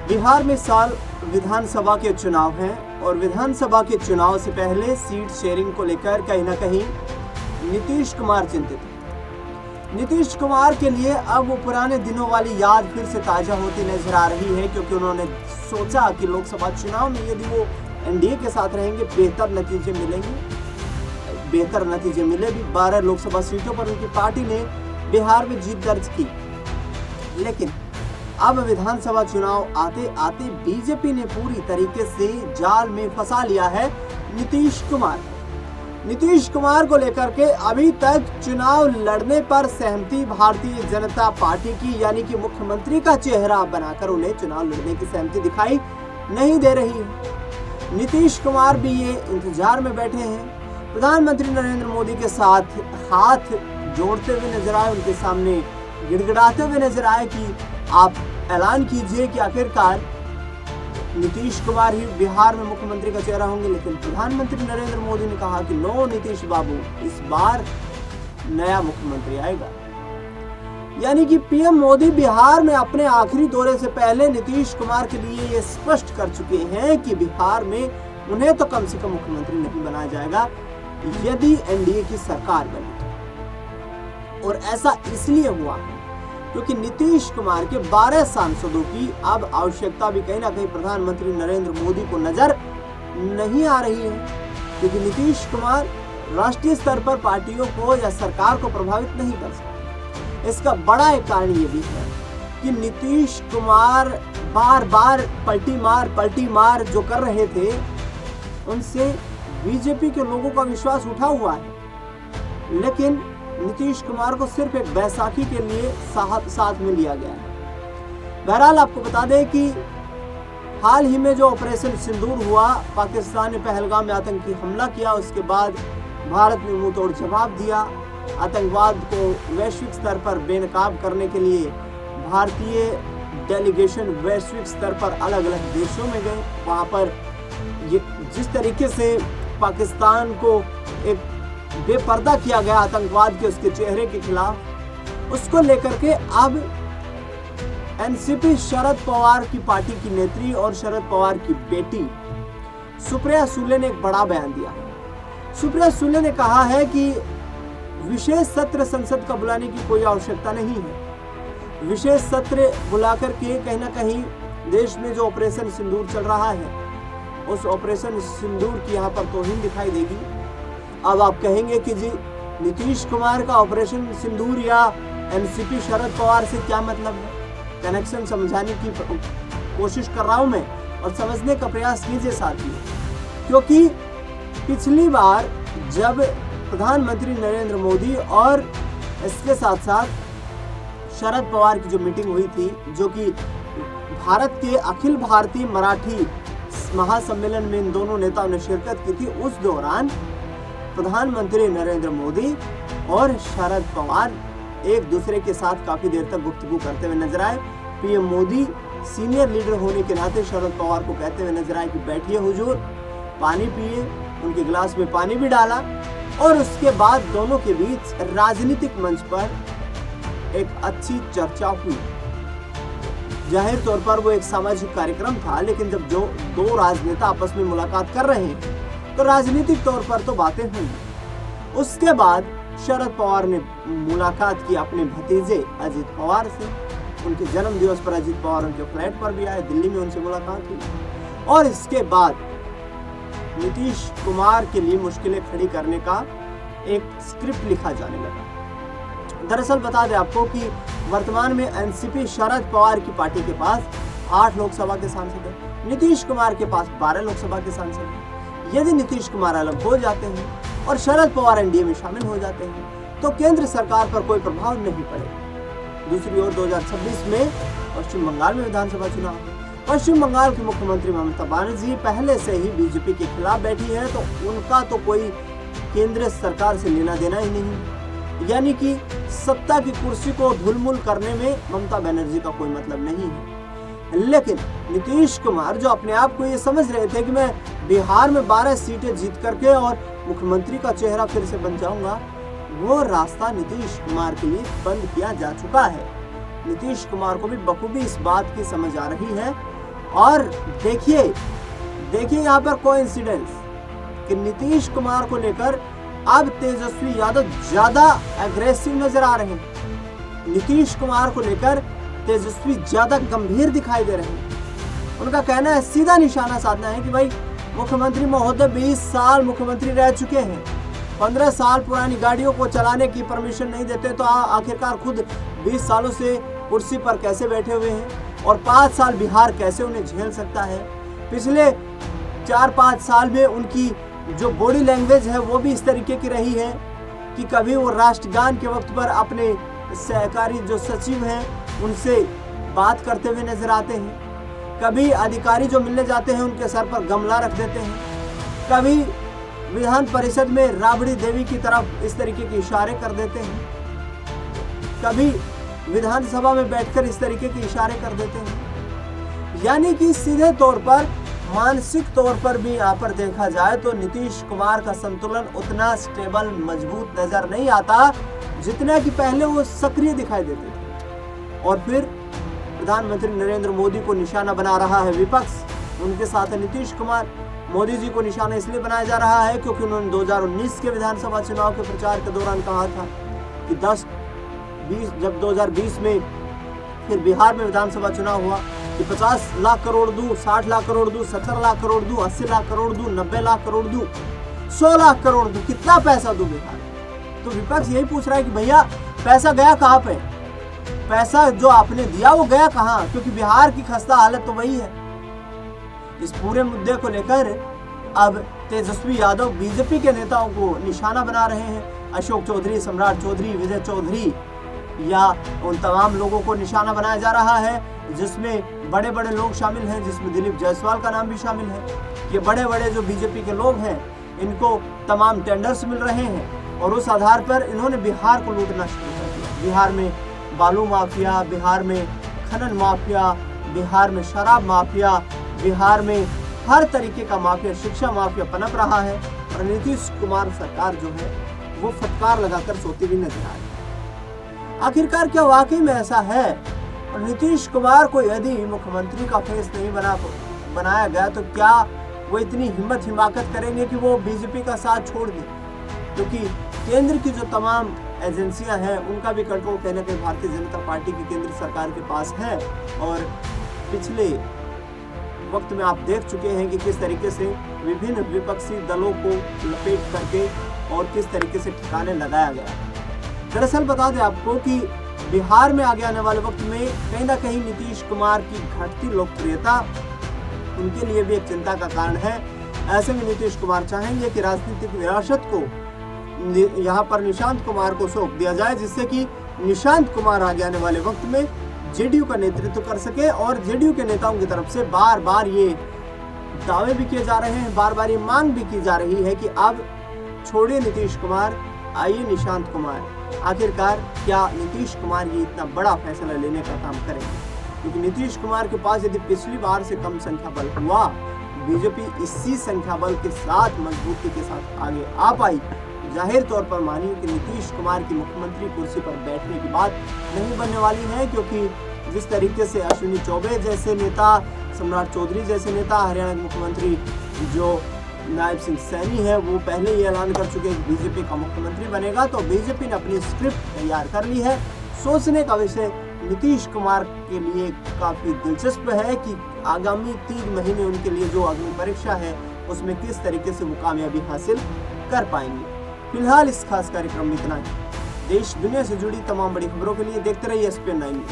बिहार में साल विधानसभा के चुनाव हैं और विधानसभा के चुनाव से पहले सीट शेयरिंग को लेकर कहीं ना कहीं नीतीश कुमार चिंतित हैं। नीतीश कुमार के लिए अब वो पुराने दिनों वाली याद फिर से ताजा होती नजर आ रही है, क्योंकि उन्होंने सोचा कि लोकसभा चुनाव में यदि वो एनडीए के साथ रहेंगे बेहतर नतीजे मिलेंगे। बेहतर नतीजे मिले भी, 12 लोकसभा सीटों पर उनकी पार्टी ने बिहार में जीत दर्ज की। लेकिन अब विधानसभा चुनाव आते आते बीजेपी ने पूरी तरीके से जाल में फंसा लिया है नीतीश कुमार। नीतीश कुमार को लेकर के अभी तक चुनाव लड़ने पर सहमति भारतीय जनता पार्टी की, यानी कि मुख्यमंत्री का चेहरा बनाकर उन्हें चुनाव लड़ने की सहमति दिखाई नहीं दे रही है। नीतीश कुमार भी ये इंतजार में बैठे हैं, प्रधानमंत्री नरेंद्र मोदी के साथ हाथ जोड़ते हुए नजर आए, उनके सामने गिड़गिड़ाते हुए नजर आए कि आप ऐलान कीजिए कि आखिरकार नीतीश कुमार ही बिहार में मुख्यमंत्री का चेहरा होंगे। लेकिन प्रधानमंत्री नरेंद्र मोदी ने कहा कि नो नीतीश बाबू, इस बार नया मुख्यमंत्री आएगा। यानी कि पीएम मोदी बिहार में अपने आखिरी दौरे से पहले नीतीश कुमार के लिए ये स्पष्ट कर चुके हैं कि बिहार में उन्हें तो कम से कम मुख्यमंत्री नहीं बनाया जाएगा यदि एनडीए की सरकार बनी। और ऐसा इसलिए हुआ है क्योंकि नीतीश कुमार के 12 सांसदों की अब आवश्यकता भी कहीं ना कहीं प्रधानमंत्री नरेंद्र मोदी को नजर नहीं आ रही है, क्योंकि नीतीश कुमार राष्ट्रीय स्तर पर पार्टियों को या सरकार को प्रभावित नहीं कर सकते। इसका बड़ा एक कारण ये भी है कि नीतीश कुमार बार बार पलटी मार जो कर रहे थे, उनसे बीजेपी के लोगों का विश्वास उठा हुआ है। लेकिन नीतीश कुमार को सिर्फ एक बैसाखी के लिए साथ में लिया गया है। बहरहाल आपको बता दें कि हाल ही में जो ऑपरेशन सिंदूर हुआ, पाकिस्तान ने पहलगाम में आतंकी हमला किया, उसके बाद भारत ने मुंह तोड़ जवाब दिया। आतंकवाद को वैश्विक स्तर पर बेनकाब करने के लिए भारतीय डेलीगेशन वैश्विक स्तर पर अलग अलग देशों में गए। वहाँ पर जिस तरीके से पाकिस्तान को एक बेपर्दा किया गया आतंकवाद के उसके चेहरे के खिलाफ, उसको लेकर के अब एनसीपी शरद पवार की पार्टी की नेत्री और शरद पवार की बेटी सुप्रिया सुले ने एक बड़ा बयान दिया। सुप्रिया सुले ने कहा है कि विशेष सत्र संसद का बुलाने की कोई आवश्यकता नहीं है। विशेष सत्र बुलाकर के कहीं ना कहीं देश में जो ऑपरेशन सिंदूर चल रहा है, उस ऑपरेशन सिंदूर की यहाँ पर तौहीन दिखाई देगी। अब आप कहेंगे कि जी नीतीश कुमार का ऑपरेशन सिंदूर या एनसीपी शरद पवार से क्या मतलब है? कनेक्शन समझाने की कोशिश कर रहा हूं मैं, और समझने का प्रयास कीजिए साथियों, क्योंकि पिछली बार जब प्रधानमंत्री नरेंद्र मोदी और इसके साथ साथ शरद पवार की जो मीटिंग हुई थी, जो कि भारत के अखिल भारतीय मराठी महासम्मेलन में इन दोनों नेताओं ने शिरकत की थी, उस दौरान प्रधानमंत्री नरेंद्र मोदी और शरद पवार एक दूसरे के साथ काफी देर तक गुफ्तगू करते हुए नजर आए। पीएम मोदी सीनियर लीडर होने के नाते शरद पवार को कहते हुए नजर आए कि बैठिए हुजूर, पानी पिए। उनके गिलास में पानी भी डाला और उसके बाद दोनों के बीच राजनीतिक मंच पर एक अच्छी चर्चा हुई। जाहिर तौर पर वो एक सामाजिक कार्यक्रम था, लेकिन जब जो दो राजनेता आपस में मुलाकात कर रहे हैं तो राजनीतिक तौर पर तो बातें हुई। उसके बाद शरद पवार ने मुलाकात की अपने भतीजे अजित पवार से। उनके जन्म दिवस पर अजित पवार उनके फ्लैट पर भी आए, दिल्ली में उनसे मुलाकात हुई। और इसके बाद नीतीश कुमार के लिए मुश्किलें खड़ी करने का एक स्क्रिप्ट लिखा जाने लगा। दरअसल बता दें आपको कि वर्तमान में एनसीपी शरद पवार की पार्टी के पास 8 लोकसभा के सांसद हैं, नीतीश कुमार के पास 12 लोकसभा के सांसद हैं। यदि नीतीश कुमार अलग हो जाते हैं और शरद पवार एनडीए में शामिल हो जाते हैं तो केंद्र सरकार पर कोई प्रभाव नहीं पड़ेगा। दूसरी ओर 2026 में पश्चिम बंगाल में विधानसभा चुनाव है। पश्चिम बंगाल की मुख्यमंत्री ममता बनर्जी पहले से ही बीजेपी के खिलाफ बैठी है, तो उनका तो कोई केंद्र सरकार से लेना देना ही नहीं। यानी कि सत्ता की कुर्सी को ढुलमुल करने में ममता बनर्जी का कोई मतलब नहीं है। लेकिन नीतीश कुमार जो अपने आप को ये समझ रहे थे कि मैं बिहार में 12 सीटें जीत करके और मुख्यमंत्री का चेहरा फिर से बन जाऊंगा, वो रास्ता नीतीश कुमार के लिए बंद किया जा चुका है। नीतीश कुमार को भी बखूबी इस बात की समझ आ रही है और देखिए यहाँ पर कोइंसिडेंस कि नीतीश कुमार को लेकर अब तेजस्वी यादव ज्यादा एग्रेसिव नजर आ रहे हैं। नीतीश कुमार को लेकर तेजस्वी ज्यादा गंभीर दिखाई दे रहे हैं। उनका कहना है, सीधा निशाना साधना है कि भाई मुख्यमंत्री महोदय 20 साल मुख्यमंत्री रह चुके हैं, 15 साल पुरानी गाड़ियों को चलाने की परमिशन नहीं देते तो आखिरकार खुद 20 सालों से कुर्सी पर कैसे बैठे हुए हैं और 5 साल बिहार कैसे उन्हें झेल सकता है। पिछले 4-5 साल में उनकी जो बॉडी लैंग्वेज है वो भी इस तरीके की रही है कि कभी वो राष्ट्रगान के वक्त पर अपने सहकारी जो सचिव हैं उनसे बात करते हुए नजर आते हैं, कभी अधिकारी जो मिलने जाते हैं उनके सर पर गमला रख देते हैं, कभी विधान परिषद में राबड़ी देवी की तरफ इस तरीके के इशारे कर देते हैं, कभी विधानसभा में बैठकर इस तरीके के इशारे कर देते हैं। यानी कि सीधे तौर पर मानसिक तौर पर भी यहाँ पर देखा जाए तो नीतीश कुमार का संतुलन उतना स्टेबल मजबूत नजर नहीं आता जितना कि पहले वो सक्रिय दिखाई देते थे। और फिर प्रधानमंत्री नरेंद्र मोदी को निशाना बना रहा है विपक्ष, उनके साथ है नीतीश कुमार। मोदी जी को निशाना इसलिए बनाया जा रहा है क्योंकि उन्होंने 2019 के विधानसभा चुनाव के प्रचार के दौरान कहा था कि जब 2020 में फिर बिहार में विधानसभा चुनाव हुआ कि 50 लाख करोड़ दूं, 60 लाख करोड़ दूं, 70 लाख करोड़ दूं, 80 लाख करोड़ दूं, 90 लाख करोड़ दूं, 100 लाख करोड़ दूं, कितना पैसा दूं बिहार। तो विपक्ष यही पूछ रहा है कि भैया पैसा गया कहाँ पे, पैसा जो आपने दिया वो गया कहाँ, क्योंकि बिहार की खस्ता हालत तो वही है। इस पूरे मुद्दे को लेकर अब तेजस्वी यादव बीजेपी के नेताओं को निशाना बना रहे हैं। अशोक चौधरी, सम्राट चौधरी, विजय चौधरी या उन तमाम लोगों को निशाना बनाया जा रहा है जिसमें बड़े बड़े लोग शामिल हैं, जिसमें दिलीप जायसवाल का नाम भी शामिल है। ये बड़े बड़े जो बीजेपी के लोग हैं इनको तमाम टेंडर्स मिल रहे हैं और उस आधार पर इन्होंने बिहार को लूटना शुरू कर दिया। बिहार में बालू माफिया, बिहार में खनन माफिया, बिहार में शराब माफिया, बिहार में हर तरीके का माफिया, शिक्षा माफिया पनप रहा है और नीतीश कुमार सरकार जो है वो फटकार लगाकर सोती हुई नजर आ रही है। आखिरकार क्या वाकई में ऐसा है और नीतीश कुमार को यदि मुख्यमंत्री का फेस नहीं बनाया गया तो क्या वो इतनी हिम्मत करेंगे कि वो बीजेपी का साथ छोड़ दें? क्योंकि केंद्र की जो तमाम एजेंसियां हैं उनका भी कंट्रोल कहीं ना कहीं भारतीय जनता पार्टी की केंद्र सरकार के पास है और पिछले वक्त में आप देख चुके हैं कि किस तरीके से विभिन्न विपक्षी दलों को लपेट करके और किस तरीके से ठिकाने लगाया गया। दरअसल बता दें आपको कि बिहार में आगे आने वाले वक्त में कहीं ना कहीं नीतीश कुमार की घटती लोकप्रियता उनके लिए भी एक चिंता का कारण है। ऐसे में नीतीश कुमार चाहेंगे कि राजनीतिक विरासत को यहाँ पर निशांत कुमार को सौंप दिया जाए, जिससे कि निशांत कुमार आगे आने वाले वक्त में जेडीयू का नेतृत्व कर सके। और जेडीयू के नेताओं की तरफ से बार बार ये दावे भी किए जा रहे हैं, बार बार ये मांग भी की जा रही है कि अब छोड़िए नीतीश कुमार, आइए निशांत कुमार। आखिरकार क्या नीतीश कुमार ये इतना बड़ा फैसला लेने का काम करेंगे? क्योंकि नीतीश कुमार के पास यदि पिछली बार से कम संख्या बल हुआ, बीजेपी इसी संख्या बल के साथ मजबूती के साथ आगे आ पाई, जाहिर तौर पर मानिए कि नीतीश कुमार की मुख्यमंत्री कुर्सी पर बैठने की बात नहीं बनने वाली है। क्योंकि जिस तरीके से अश्विनी चौबे जैसे नेता, सम्राट चौधरी जैसे नेता, हरियाणा के मुख्यमंत्री जो नायब सिंह सैनी है वो पहले ही ऐलान कर चुके हैं बीजेपी का मुख्यमंत्री बनेगा, तो बीजेपी ने अपनी स्क्रिप्ट तैयार कर ली है। सोचने का विषय नीतीश कुमार के लिए काफी दिलचस्प है कि आगामी 3 महीने उनके लिए जो अग्नि परीक्षा है उसमें किस तरीके से वो कामयाबी हासिल कर पाएंगे। फिलहाल इस खास कार्यक्रम में इतना ही। देश दुनिया से जुड़ी तमाम बड़ी खबरों के लिए देखते रहिए SPN9।